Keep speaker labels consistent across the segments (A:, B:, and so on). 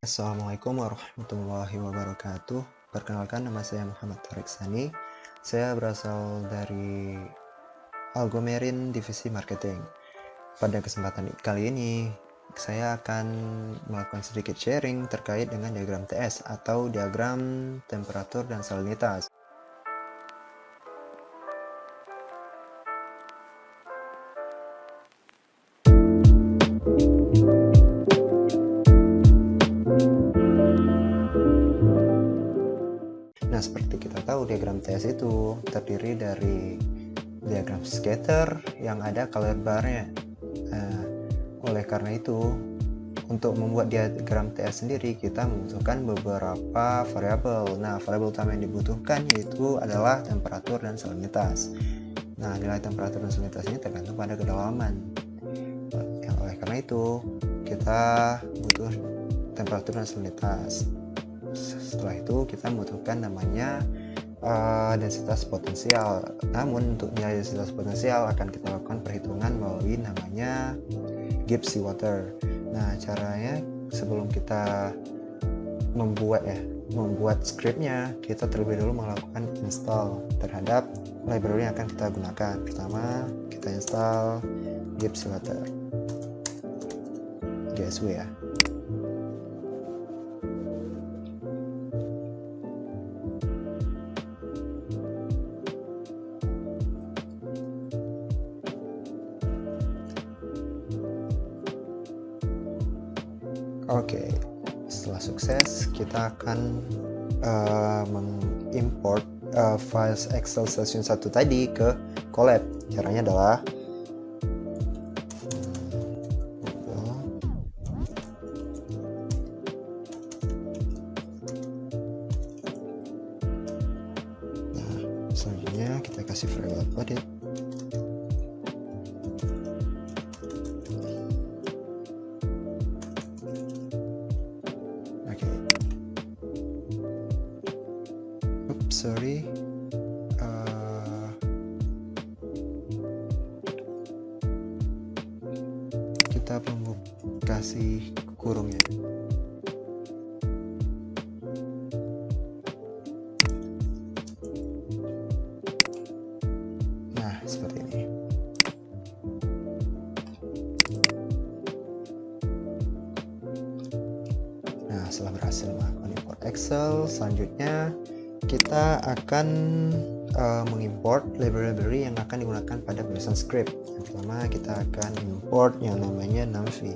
A: Assalamualaikum warahmatullahi wabarakatuh. Perkenalkan, nama saya Muhammad Tariq Sani. Saya berasal dari Algomerin Divisi Marketing. Pada kesempatan kali ini, saya akan melakukan sedikit sharing terkait dengan diagram TS atau diagram temperatur dan salinitas. Nah, seperti kita tahu, diagram TS itu terdiri dari diagram scatter yang ada color bar-nya. Oleh karena itu, untuk membuat diagram TS sendiri, kita membutuhkan beberapa variabel. Nah, variabel utama yang dibutuhkan yaitu adalah temperatur dan salinitas. Nah, nilai temperatur dan salinitas ini tergantung pada kedalaman. Oleh karena itu, kita butuh temperatur dan salinitas. Setelah itu, kita membutuhkan namanya densitas potensial. Namun untuk nilai densitas potensial akan kita lakukan perhitungan melalui namanya Gibbs Seawater. Nah, caranya sebelum kita membuat scriptnya, kita terlebih dulu melakukan install terhadap library yang akan kita gunakan. Pertama, kita install Gibbs Seawater GSW ya. Oke, setelah sukses kita akan mengimport file Excel Station 1 tadi ke Colab. Caranya adalah selanjutnya kita kasih variable update. Sorry, kita perlu kasih kurungnya. Nah, seperti ini. Nah, setelah berhasil melakukan import Excel, selanjutnya kita akan mengimport library yang akan digunakan pada penulisan script. Yang pertama, kita akan import yang namanya numpy.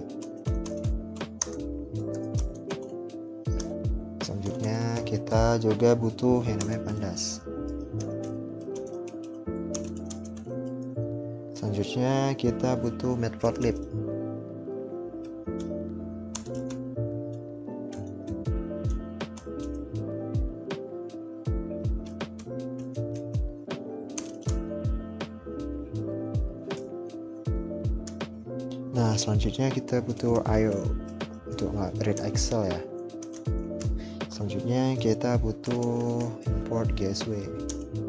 A: Selanjutnya kita juga butuh yang namanya pandas. Selanjutnya kita butuh matplotlib. Nah, selanjutnya kita butuh IO untuk read Excel ya. Selanjutnya kita butuh import GSW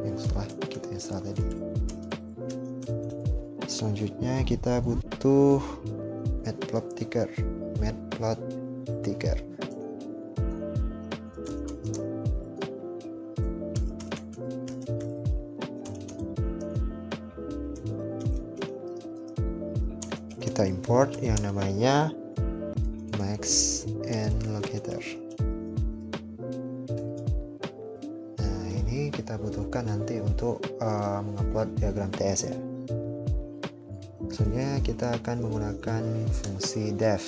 A: yang setelah kita install tadi. Selanjutnya kita butuh matplotlib. Kita import yang namanya max and locator. Nah, ini kita butuhkan nanti untuk mengupload diagram TS ya. Selanjutnya kita akan menggunakan fungsi def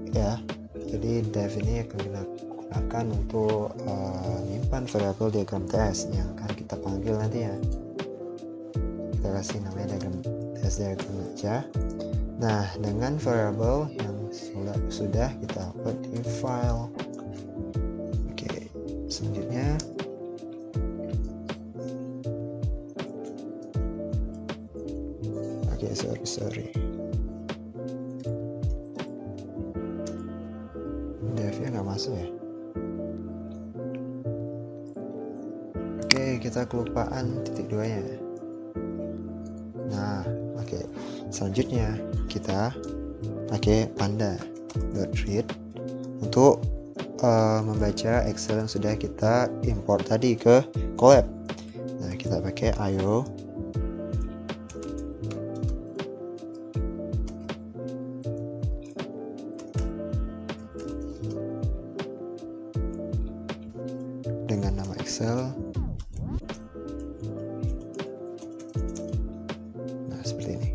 A: ya. Jadi def ini akan digunakan untuk menyimpan variabel diagram TS yang akan kita panggil nanti ya. Kita kasih namanya diagram aja. Nah, dengan variabel yang sudah kita upload di file. Oke, selanjutnya sorry devnya nggak masuk ya. Oke, kita kelupaan titik 2 nya. Nah, oke. Selanjutnya kita pakai panda.read untuk membaca Excel yang sudah kita import tadi ke Colab. Nah, kita pakai IO. Dengan nama Excel. Nah, seperti ini.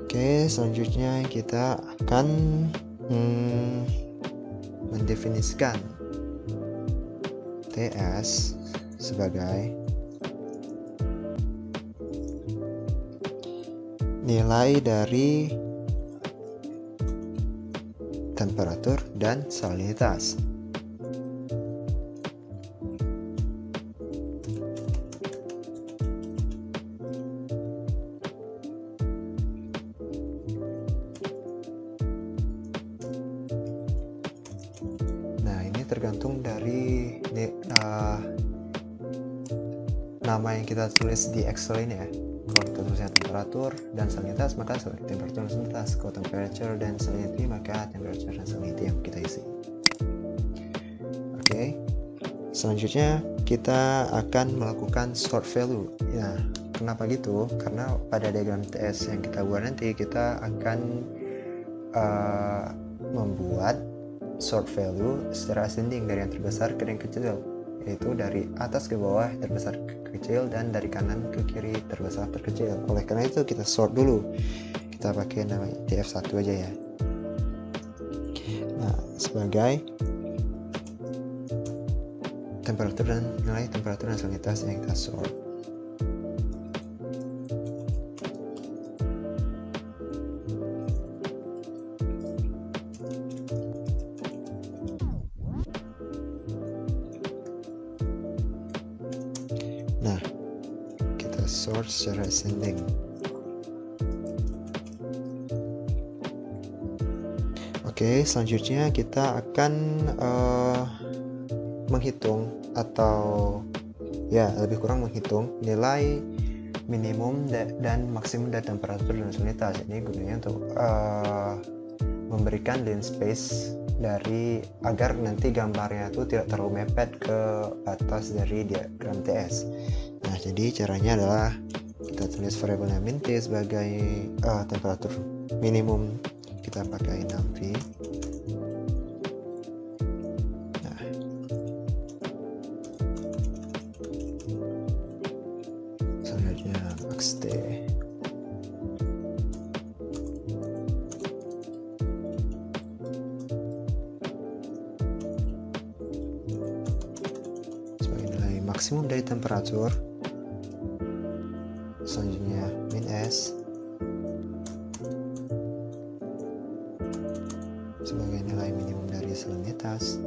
A: Oke, selanjutnya kita akan mendefinisikan TS sebagai nilai dari temperatur dan salinitas. Nah, ini tergantung dari nama yang kita tulis di Excel ini ya. Kalau kita tulisnya temperatur dan salinitas, maka temperatur dan salinitas. Kalau temperature dan salinity, maka temperature dan salinity yang kita isi. Oke. Selanjutnya kita akan melakukan sort value. Ya, kenapa gitu? Karena pada diagram TS yang kita buat nanti, kita akan membuat sort value secara ascending dari yang terbesar ke yang kecil, yaitu dari atas ke bawah terbesar ke kecil dan dari kanan ke kiri terbesar terkecil. Oleh karena itu kita sort dulu, kita pakai nama TF1 aja ya. Nah, sebagai temperatur dan nilai temperatur dan salinitas yang kita sort. Nah, kita sort secara ascending. Oke, selanjutnya kita akan menghitung atau ya lebih kurang menghitung nilai minimum dan maksimum dari temperatur dan salinitas. Ini gunanya untuk memberikan line space dari agar nanti gambarnya itu tidak terlalu mepet ke batas dari diagram TS. Nah, jadi caranya adalah kita tulis variabelnya min T sebagai temperatur minimum, kita pakai 6V. Nah, selanjutnya max T. Maksimum dari temperatur. Selanjutnya min S sebagai nilai minimum dari salinitas.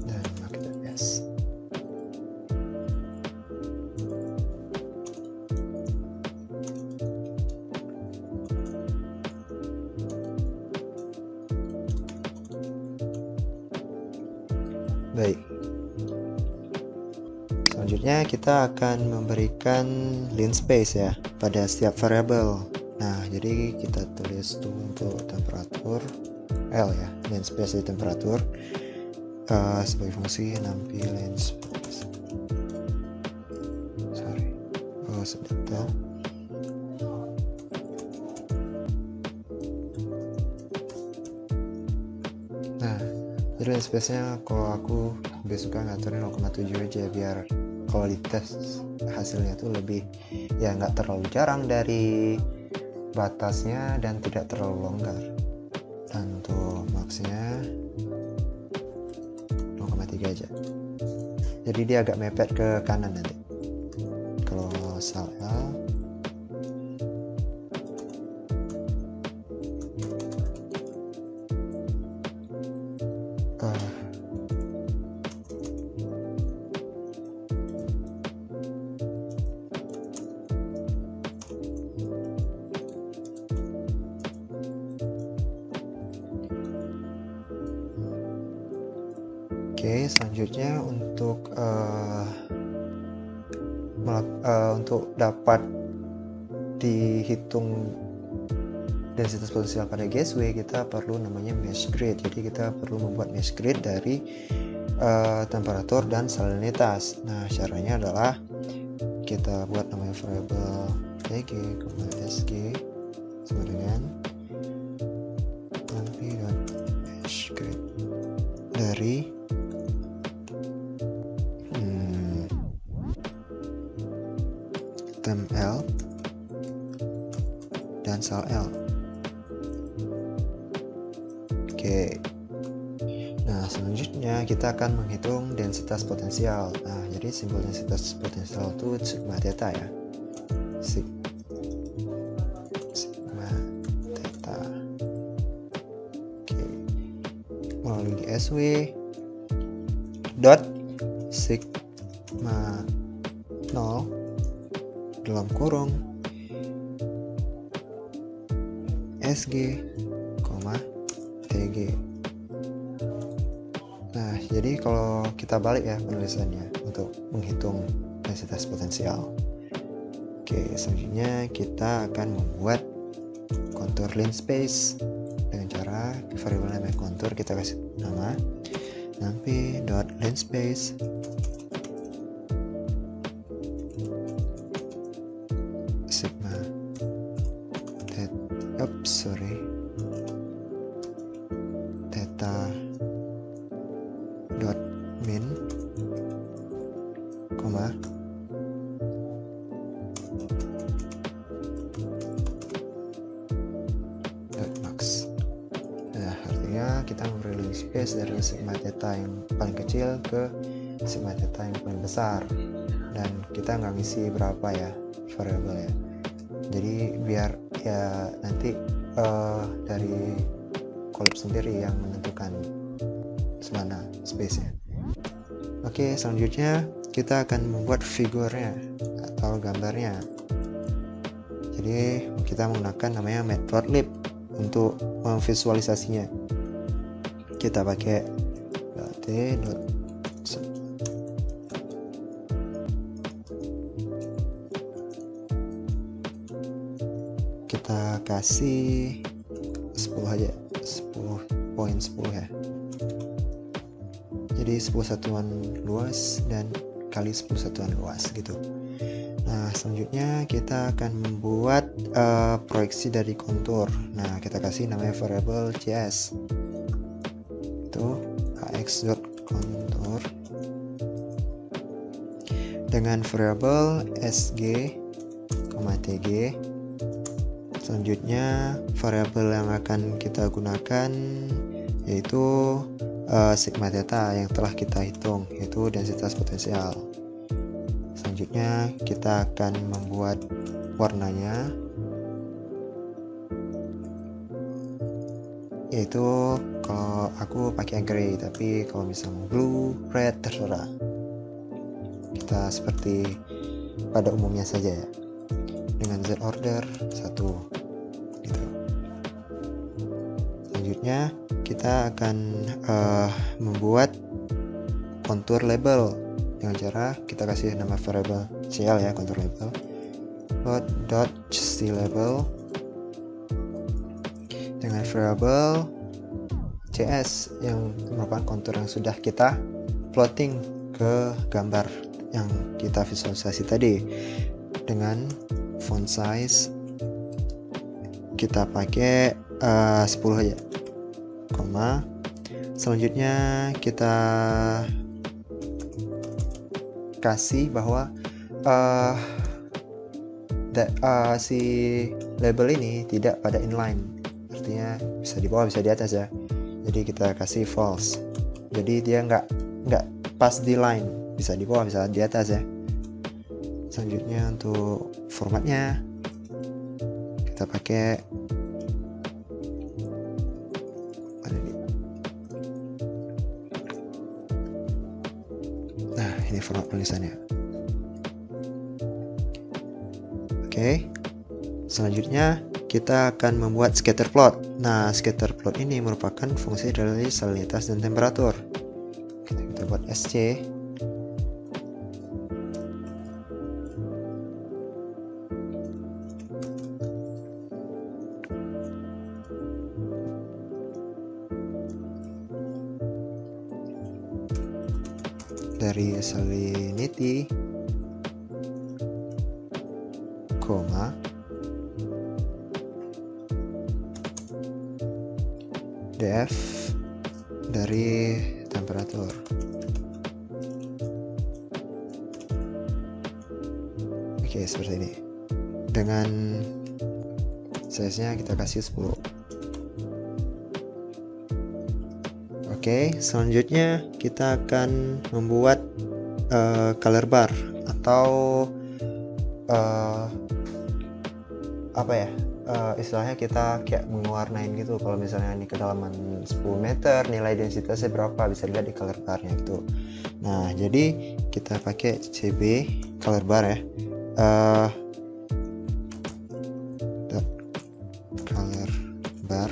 A: Dan max S. Baik. Selanjutnya kita akan memberikan line space ya pada setiap variabel. Nah, jadi kita tulis tuh untuk temperatur L ya, line space di temperatur sebagai fungsi 6p line space. Sedetail. Nah, jadi line space-nya kalau aku lebih suka ngaturin 0,7 aja biar kualitas hasilnya tuh lebih ya nggak terlalu jarang dari batasnya dan tidak terlalu longgar. Dan untuk max-nya 0,3 aja. Jadi dia agak mepet ke kanan nanti. Kalau sal L Oke, selanjutnya untuk untuk dapat dihitung densitas potensial pada gateway, kita perlu namanya mesh grid. Jadi kita perlu membuat mesh grid dari temperatur dan salinitas. Nah, caranya adalah kita buat namanya variable TG, SG sama dengan mesh grid dari tem L dan sal L. Oke. Nah, selanjutnya kita akan menghitung densitas potensial. Nah, jadi simbol densitas potensial itu sigma theta ya. Sigma theta. Oke. Melalui SW dot sigma 0 dalam kurung SG, TG. Nah, jadi kalau kita balik ya penulisannya untuk menghitung densitas potensial. Oke, selanjutnya kita akan membuat kontur line space dengan cara variabel namanya kontur kita kasih nama nampi dot line space sigma theta dot min koma dot max. Nah, artinya kita memberi line space dari sigma theta yang paling kecil ke sigma theta yang paling besar, dan kita nggak ngisi berapa ya variabel ya. Jadi biar ya nanti dari collab sendiri yang menentukan semana space-nya. Oke, selanjutnya kita akan membuat figurnya atau gambarnya. Jadi kita menggunakan namanya matplotlib untuk memvisualisasinya. Kita pakai kita kasih 10 aja, 10.10 ya. Jadi 10 satuan luas dan kali 10 satuan luas gitu. Nah, selanjutnya kita akan membuat proyeksi dari kontur. Nah, kita kasih namanya variable CS itu ax.contour dengan variable sg, tg. Selanjutnya variabel yang akan kita gunakan yaitu sigma theta yang telah kita hitung, yaitu densitas potensial. Selanjutnya kita akan membuat warnanya, yaitu kalau aku pakai gray, tapi kalau misalnya blue, red terserah. Kita seperti pada umumnya saja ya, dengan z order 1 gitu. Selanjutnya kita akan membuat kontur label dengan cara kita kasih nama variable cl ya, kontur label dot label dengan variable cs yang merupakan kontur yang sudah kita plotting ke gambar yang kita visualisasi tadi. Dengan font size kita pakai 10 aja, koma. Selanjutnya kita kasih bahwa si label ini tidak pada inline, artinya bisa di bawah bisa di atas ya. Jadi kita kasih false, jadi dia nggak pas di line, bisa di bawah bisa di atas ya. Selanjutnya untuk formatnya kita pakai ini format tulisannya. Oke. Selanjutnya kita akan membuat scatter plot. Nah, scatter plot ini merupakan fungsi dari salinitas dan temperatur. Kita buat SC dari salinity, koma, df dari temperatur. Oke, seperti ini. Dengan size-nya kita kasih 10. Oke, selanjutnya kita akan membuat color bar atau apa ya, istilahnya kita kayak mewarnain gitu. Kalau misalnya ini kedalaman 10 meter, nilai densitasnya berapa, bisa lihat di color barnya gitu. Nah, jadi kita pakai CB color bar ya, color bar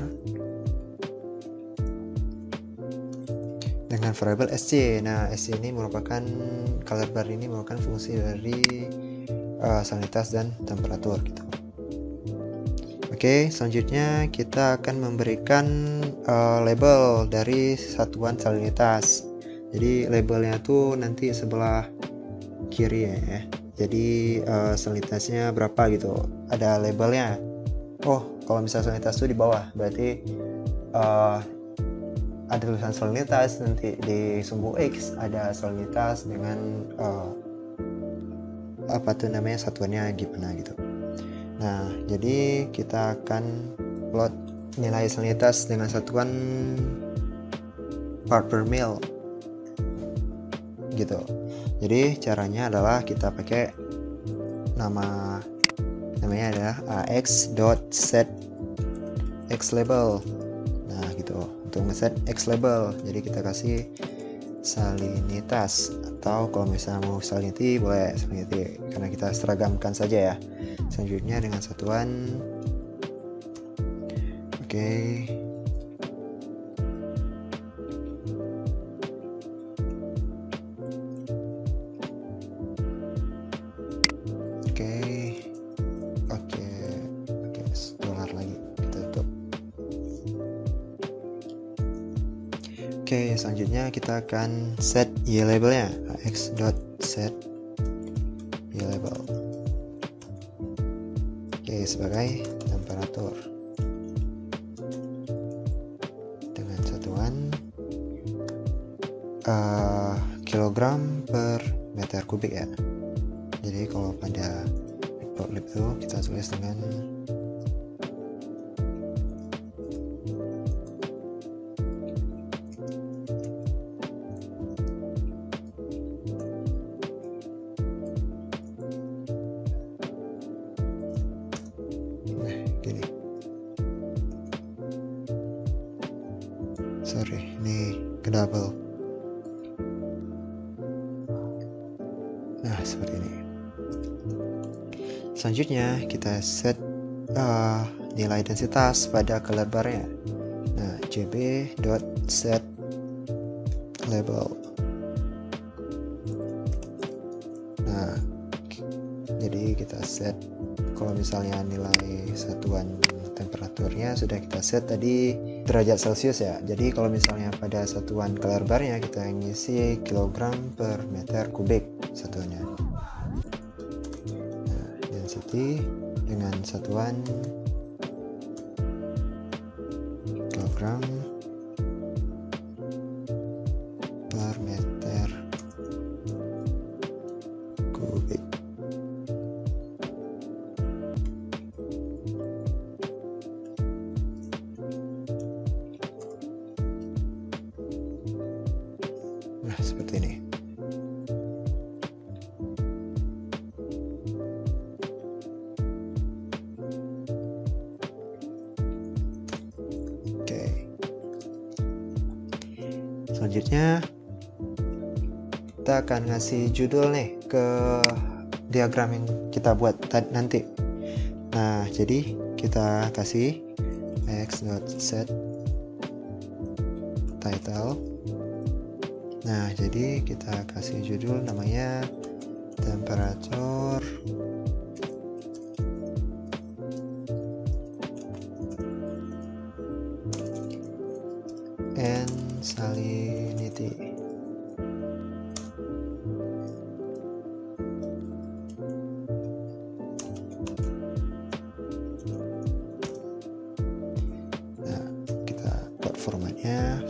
A: dengan variabel SC. Nah, SC ini merupakan color bar ini merupakan fungsi dari salinitas dan temperatur gitu. Oke, selanjutnya kita akan memberikan label dari satuan salinitas. Jadi labelnya tuh nanti sebelah kiri ya. Jadi salinitasnya berapa gitu, ada labelnya. Oh, kalau misalnya salinitas tuh di bawah, berarti ada tulisan salinitas, nanti di sumbu X ada salinitas dengan apa tuh namanya, satuannya gimana gitu. Nah, jadi kita akan plot nilai salinitas dengan satuan part per mil gitu. Jadi caranya adalah kita pakai namanya adalah ax.set x label. Nah, gitu. Untuk ngeset x label, jadi kita kasih salinitas, atau kalau misalnya mau salinity boleh salinity, karena kita seragamkan saja ya. Selanjutnya dengan satuan oke. Dolar lagi kita tutup. Oke, selanjutnya kita akan set y labelnya, ax.set y label. Oke, sebagai temperatur dengan satuan kilogram per meter kubik ya. Jadi kalau pada matplotlib itu kita tulis dengan gini. Sorry, ini ke double. Nah, seperti ini. Selanjutnya kita set nilai densitas pada color barnya. Nah, jb.set label. Nah, jadi kita set, kalau misalnya nilai satuan temperaturnya sudah kita set tadi derajat Celcius ya. Jadi kalau misalnya pada satuan color barnya kita ngisi kilogram per meter kubik satuannya. Nah, density dengan satuan kilogram per meter kubik. Nah, seperti ini. Oke. Selanjutnya kita akan ngasih judul nih ke diagram yang kita buat nanti. Nah, jadi kita kasih ax.set title. Nah, jadi kita kasih judul namanya temperatur and salinity.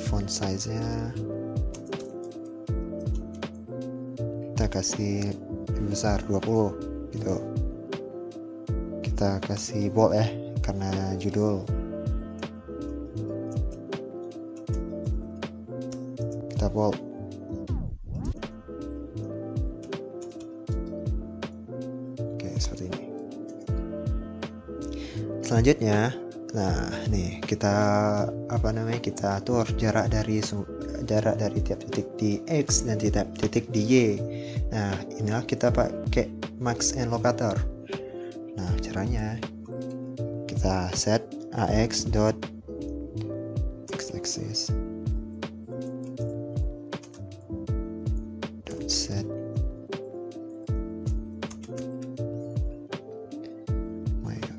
A: font size-nya kita kasih lebih besar 20 gitu. Kita kasih bold ya karena judul. Kita bold. Oke, seperti ini. Selanjutnya, nah nih kita kita atur jarak dari tiap titik di X dan tiap titik di Y. Nah, inilah kita pakai max and locator. Nah, caranya kita set ax dot x-axis dot set mayor.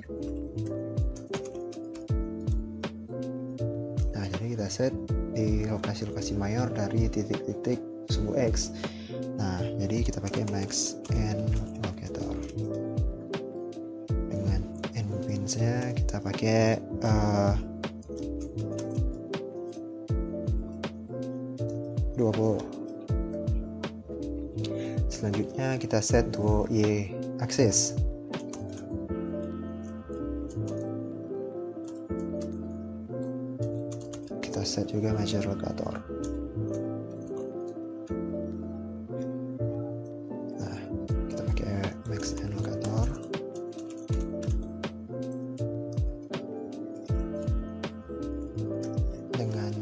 A: Nah, jadi kita set di lokasi-lokasi mayor dari titik-titik sumbu X. Nah, jadi kita pakai max and locator. Dengan end pins-nya kita pakai 20. Selanjutnya kita set to Y axis. Kita set juga measure locator. Nah, kita pakai max and locator. Dengan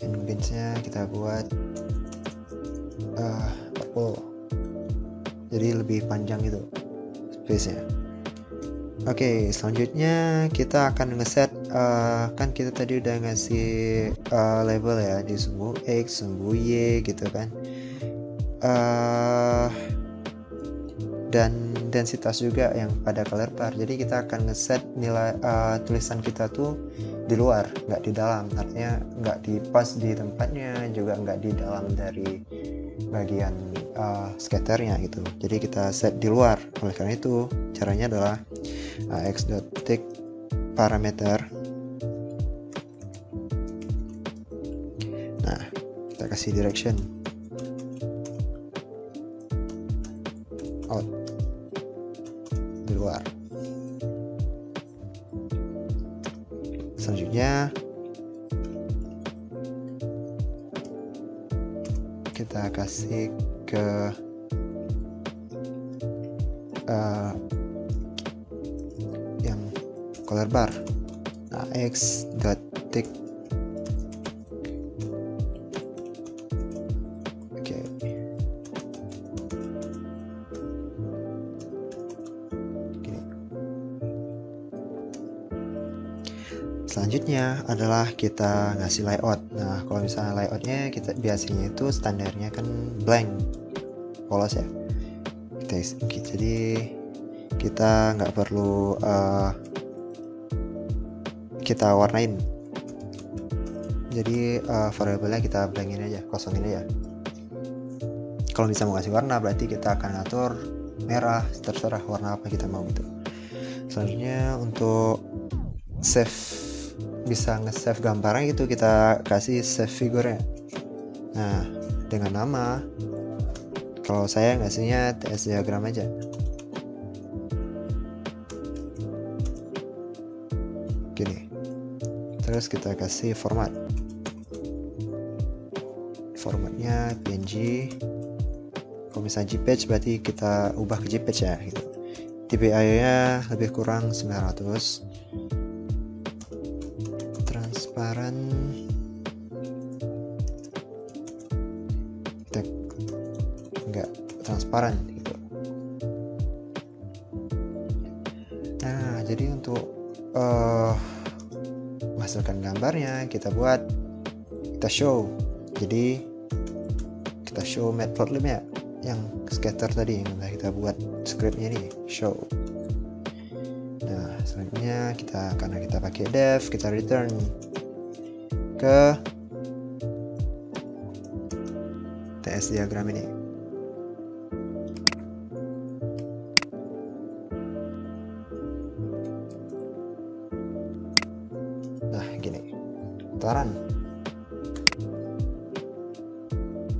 A: end pins-nya kita buat 40. Jadi lebih panjang itu space-nya. Oke, selanjutnya kita akan ngeset kan kita tadi udah ngasih label ya di sumbu X, sumbu Y gitu kan. Dan densitas juga yang pada color bar. Jadi kita akan ngeset nilai tulisan kita tuh di luar, nggak di dalam. Artinya nggak di pas di tempatnya, juga nggak di dalam dari bagian scatternya gitu. Jadi kita set di luar. Oleh karena itu caranya adalah x.tick parameter. Nah, kita kasih direction out di luar. Selanjutnya kita kasih ke yang color bar. Nah, x.tick. Oke. Gini. Selanjutnya adalah kita ngasih layout. Nah, kalau misalnya layoutnya kita biasanya itu standarnya kan blank, polos ya. Jadi kita nggak perlu kita warnain. Jadi variabelnya kita blankin aja, kosongin aja. Kalau misalnya mau kasih warna berarti kita akan atur merah, terserah warna apa kita mau gitu. Selanjutnya untuk save, bisa nge-save gambarnya gitu, kita kasih save figure-nya. Nah, dengan nama, kalau saya ngasihnya TS diagram aja. Gini. Terus kita kasih format. Formatnya PNG. Kalau misalnya JPEG berarti kita ubah ke JPEG ya gitu. DPI-nya lebih kurang 900. Transparan kita enggak transparan gitu. Nah, jadi untuk menghasilkan gambarnya kita show. Jadi kita show matplotlib-nya yang scatter tadi yang udah kita buat scriptnya ini, show. Nah, selanjutnya karena kita pakai def, kita return ke TS diagram ini. Nah, gini. Ntar kebenaran.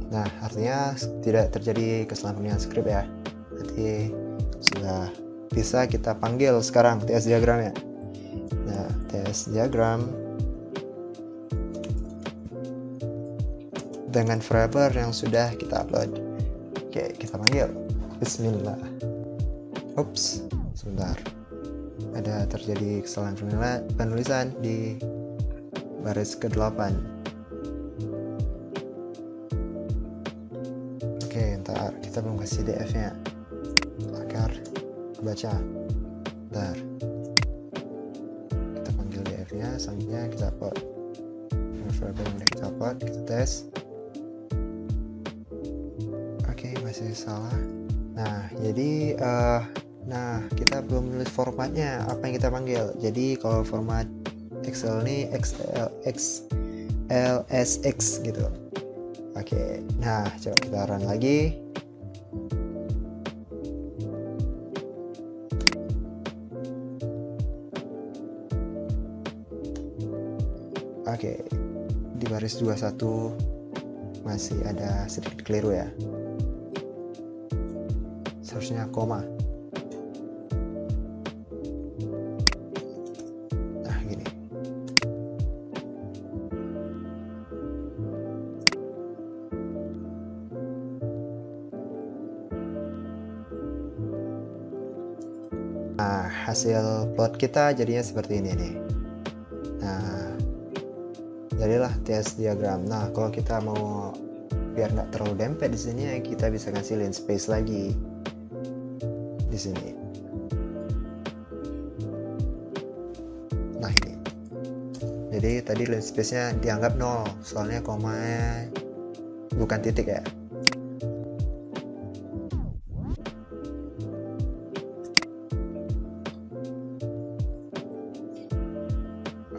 A: Nah, artinya tidak terjadi kesalahan pemilihan skrip ya. Berarti sudah bisa kita panggil sekarang TS diagramnya. Nah, TS diagram dengan variabel yang sudah kita upload. Oke, kita panggil. Bismillah. Ups, sebentar. Ada terjadi kesalahan penulisan di baris ke-8. Oke, ntar kita belum kasih DF-nya agar kebaca. Ntar kita panggil DF-nya, selanjutnya kita upload. Variabel yang udah kita upload, kita tes. Oke, masih salah. Nah, jadi kita belum nulis formatnya apa yang kita panggil. Jadi kalau format Excel ini XLSX gitu. Oke, nah coba kita run lagi. Oke, di baris 21 masih ada sedikit keliru ya. Seharusnya koma. Nah, gini. Nah, hasil plot kita jadinya seperti ini nih. Nah, jadilah TS diagram. Nah, kalau kita mau biar nggak terlalu dempet di sini, kita bisa kasih line space lagi di sini. Nah, ini. Jadi tadi line space-nya dianggap 0, soalnya komanya bukan titik ya.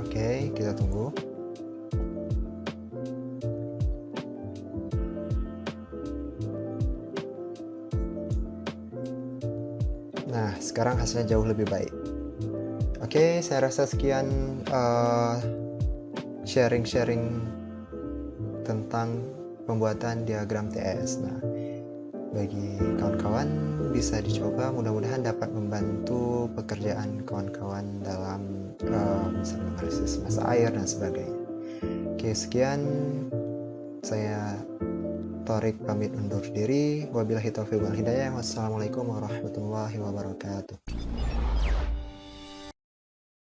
A: Oke, kita tunggu. Nah, sekarang hasilnya jauh lebih baik. Oke, saya rasa sekian sharing-sharing tentang pembuatan diagram TS. Nah, bagi kawan-kawan bisa dicoba, mudah-mudahan dapat membantu pekerjaan kawan-kawan dalam misalnya analisis massa air dan sebagainya. Oke, sekian. Saya Thorik pamit undur diri. Wabillahi taufiq wal hidayah. Wassalamualaikum warahmatullahi wabarakatuh.